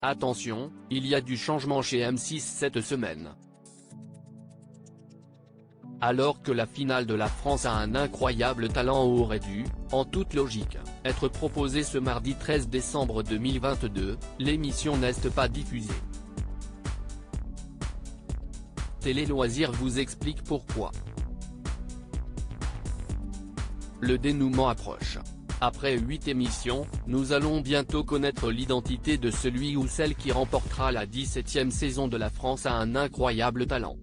Attention, il y a du changement chez M6 cette semaine. Alors que la finale de la France a un incroyable talent aurait dû, en toute logique, être proposée ce mardi 13 décembre 2022, l'émission n'est pas diffusée. Télé Loisirs vous explique pourquoi. Le dénouement approche. Après 8 émissions, nous allons bientôt connaître l'identité de celui ou celle qui remportera la 17e saison de La France a un incroyable talent.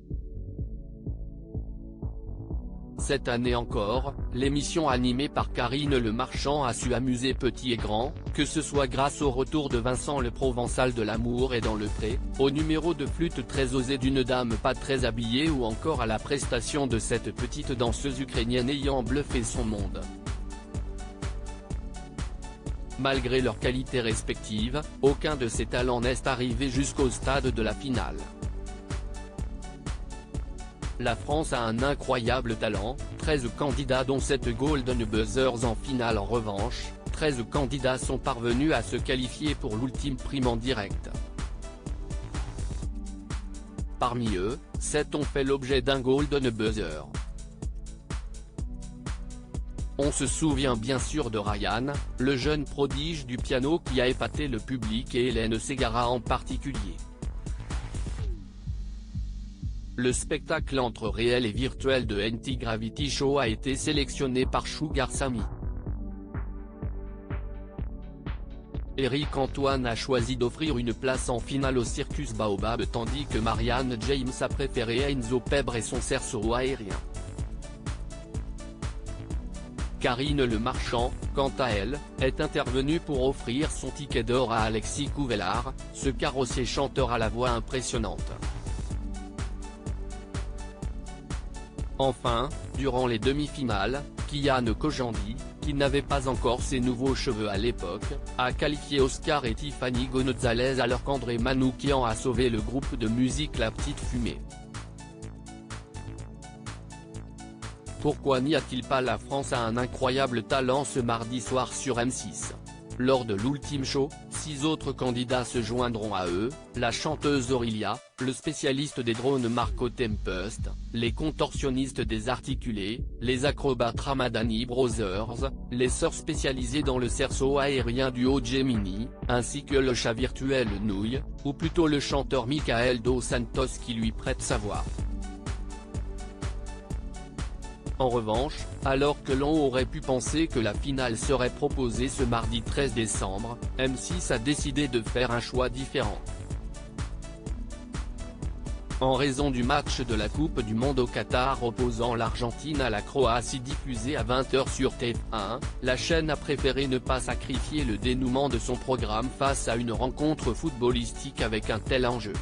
Cette année encore, l'émission animée par Karine Le Marchand a su amuser petit et grand, que ce soit grâce au retour de Vincent le Provençal de L'amour est dans le pré, au numéro de flûte très osé d'une dame pas très habillée ou encore à la prestation de cette petite danseuse ukrainienne ayant bluffé son monde. Malgré leurs qualités respectives, aucun de ces talents n'est arrivé jusqu'au stade de la finale. La France a un incroyable talent, 13 candidats dont 7 Golden Buzzers en finale. En revanche, 13 candidats sont parvenus à se qualifier pour l'ultime prime en direct. Parmi eux, 7 ont fait l'objet d'un Golden Buzzer. On se souvient bien sûr de Ryan, le jeune prodige du piano qui a épaté le public et Hélène Ségara en particulier. Le spectacle entre réel et virtuel de NT Gravity Show a été sélectionné par Sugar Sammy. Eric Antoine a choisi d'offrir une place en finale au Circus Baobab tandis que Marianne James a préféré Enzo Pebre et son cerceau aérien. Karine Le Marchand, quant à elle, est intervenue pour offrir son ticket d'or à Alexis Couvellard, ce carrossier chanteur à la voix impressionnante. Enfin, durant les demi-finales, Kian Kojandi, qui n'avait pas encore ses nouveaux cheveux à l'époque, a qualifié Oscar et Tiffany Gonzalez alors qu'André Manoukian a sauvé le groupe de musique La Petite Fumée. Pourquoi n'y a-t-il pas La France a un incroyable talent ce mardi soir sur M6 ? Lors de l'ultime show, 6 autres candidats se joindront à eux, la chanteuse Aurélia, le spécialiste des drones Marco Tempest, les contorsionnistes désarticulés, les acrobates Ramadani Brothers, les sœurs spécialisées dans le cerceau aérien du haut Gemini, ainsi que le chat virtuel Nouille, ou plutôt le chanteur Michael Dos Santos qui lui prête sa voix. En revanche, alors que l'on aurait pu penser que la finale serait proposée ce mardi 13 décembre, M6 a décidé de faire un choix différent. En raison du match de la Coupe du Monde au Qatar opposant l'Argentine à la Croatie diffusé à 20 h sur TF1, la chaîne a préféré ne pas sacrifier le dénouement de son programme face à une rencontre footballistique avec un tel enjeu.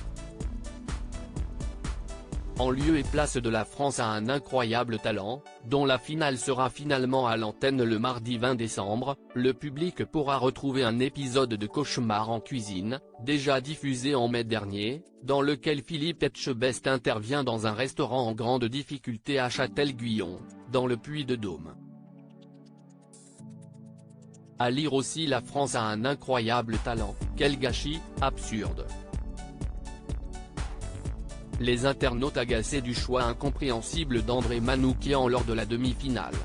En lieu et place de La France a un incroyable talent, dont la finale sera finalement à l'antenne le mardi 20 décembre, le public pourra retrouver un épisode de Cauchemar en cuisine, déjà diffusé en mai dernier, dans lequel Philippe Etchebest intervient dans un restaurant en grande difficulté à Châtel-Guyon, dans le Puy-de-Dôme. À lire aussi La France a un incroyable talent, quel gâchis, absurde. Les internautes agacés du choix incompréhensible d'André Manoukian lors de la demi-finale.